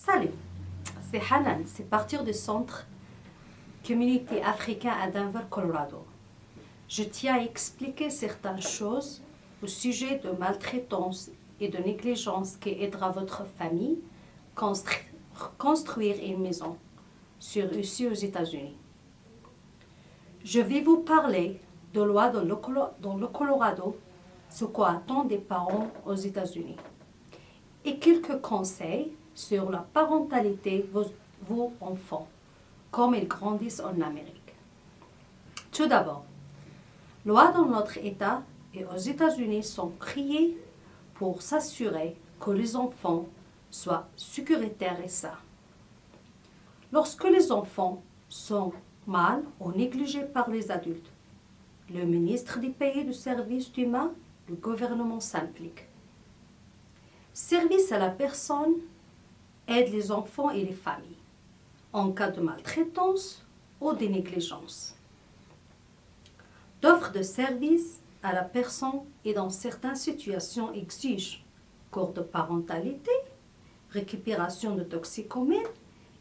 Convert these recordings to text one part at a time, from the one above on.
Salut, c'est Hanan, c'est partir du centre Community africain à Denver, Colorado. Je tiens à expliquer certaines choses au sujet de maltraitance et de négligence qui aidera votre famille à construire une maison, ici aux États-Unis. Je vais vous parler de loi dans le Colorado, ce qu'attendent des parents aux États-Unis, et quelques conseils sur la parentalité de vos enfants, comme ils grandissent en Amérique. Tout d'abord, lois dans notre État et aux États-Unis sont créées pour s'assurer que les enfants soient sécuritaires et sains. Lorsque les enfants sont mal ou négligés par les adultes, le ministre des Pays du Service humain, le gouvernement s'implique. Service à la personne aide les enfants et les familles en cas de maltraitance ou de négligence. D'offres de services à la personne et dans certaines situations exigent cours de parentalité, récupération de toxicomènes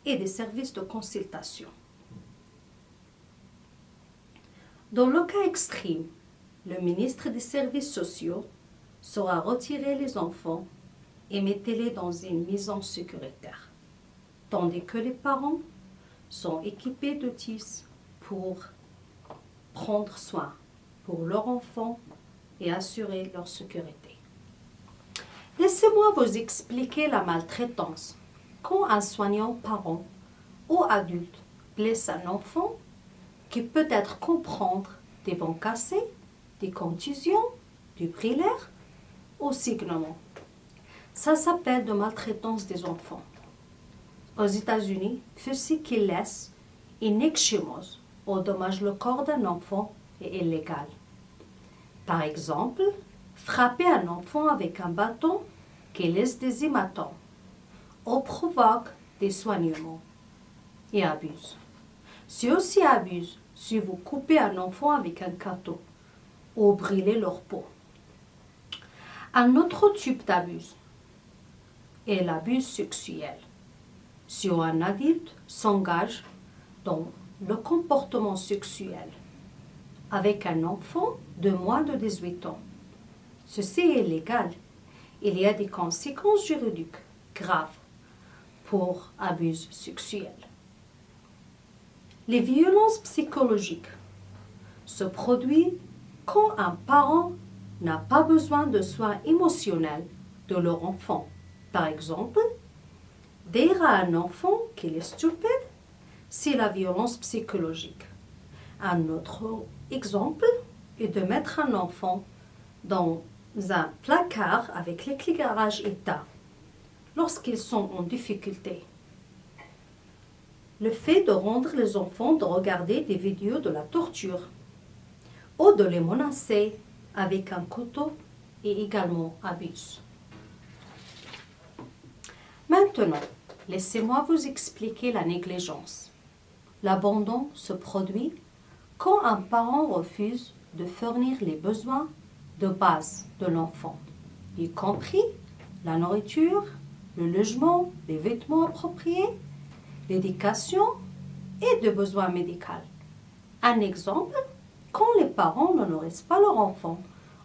et des services de consultation. Dans le cas extrême, le ministre des Services sociaux saura retirer les enfants et mettez-les dans une maison sécuritaire, tandis que les parents sont équipés d'outils pour prendre soin pour leurs enfants et assurer leur sécurité. Laissez-moi vous expliquer la maltraitance. Quand un soignant parent ou adulte blesse un enfant, qui peut être comprendre des dents cassées, des contusions, du brûlure ou saignement. Ça s'appelle de maltraitance des enfants. Aux États-Unis, ceci qui laisse une ecchymose ou endommage le corps d'un enfant est illégal. Par exemple, frapper un enfant avec un bâton qui laisse des hématomes ou provoque des saignements et abuse. C'est aussi abuse si vous coupez un enfant avec un couteau ou brûlez leur peau. Un autre type d'abus est l'abus sexuel. Si un adulte s'engage dans le comportement sexuel avec un enfant de moins de 18 ans, ceci est illégal. Il y a des conséquences juridiques graves pour abus sexuels. Les violences psychologiques se produisent quand un parent n'a pas besoin de soins émotionnels de leur enfant. Par exemple, dire à un enfant qu'il est stupide, c'est la violence psychologique. Un autre exemple est de mettre un enfant dans un placard avec l'éclairage éteint lorsqu'ils sont en difficulté. Le fait de rendre les enfants de regarder des vidéos de la torture ou de les menacer avec un couteau est également abus. Maintenant, laissez-moi vous expliquer la négligence. L'abandon se produit quand un parent refuse de fournir les besoins de base de l'enfant, y compris la nourriture, le logement, les vêtements appropriés, l'éducation et des besoins médicaux. Un exemple, quand les parents ne nourrissent pas leurs enfants,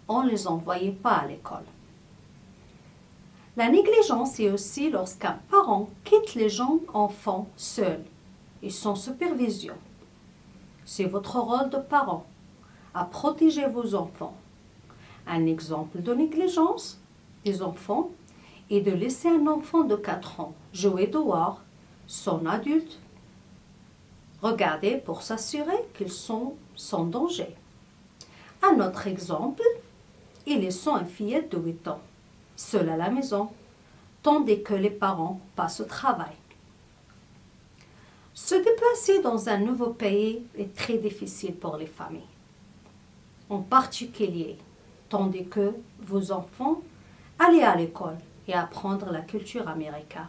on ne les envoie pas à l'école. La négligence est aussi lorsqu'un parent quitte les jeunes enfants seuls et sans supervision. C'est votre rôle de parent à protéger vos enfants. Un exemple de négligence des enfants est de laisser un enfant de 4 ans jouer dehors, son adulte regarder pour s'assurer qu'ils sont sans danger. Un autre exemple est laissant une fillette de 8 ans seule à la maison, tandis que les parents passent au travail. Se déplacer dans un nouveau pays est très difficile pour les familles, en particulier tandis que vos enfants allaient à l'école et apprendre la culture américaine.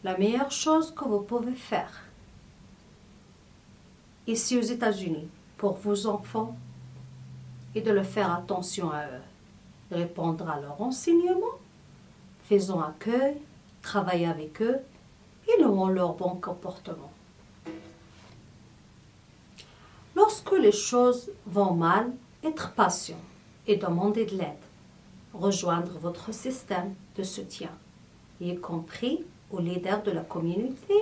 La meilleure chose que vous pouvez faire ici aux États-Unis pour vos enfants est de leur faire attention à eux, répondre à leurs renseignements, faisant accueil Travaillez avec eux et louons leur bon comportement. Lorsque les choses vont mal, être patient et demander de l'aide. Rejoindre votre système de soutien, y compris aux leaders de la communauté,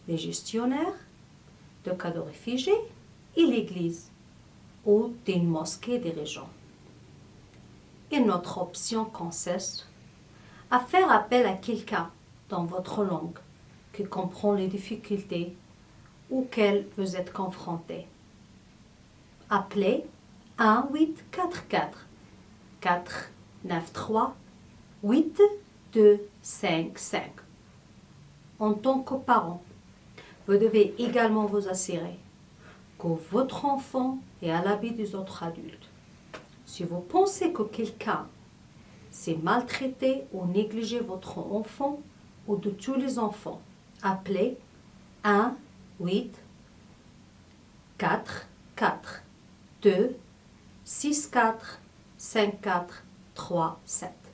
les gestionnaires de cas de réfugiés et l'Église ou d'une mosquée dirigeante. Et notre option consiste à faire appel à quelqu'un dans votre langue qui comprend les difficultés auxquelles vous êtes confrontés. Appelez 1-844 493 8255. En tant que parent, vous devez également vous assurer que votre enfant est à l'abri des autres adultes. Si vous pensez que quelqu'un s'est maltraité ou négligé votre enfant ou de tous les enfants, appelez 1-844 2-64-54-37.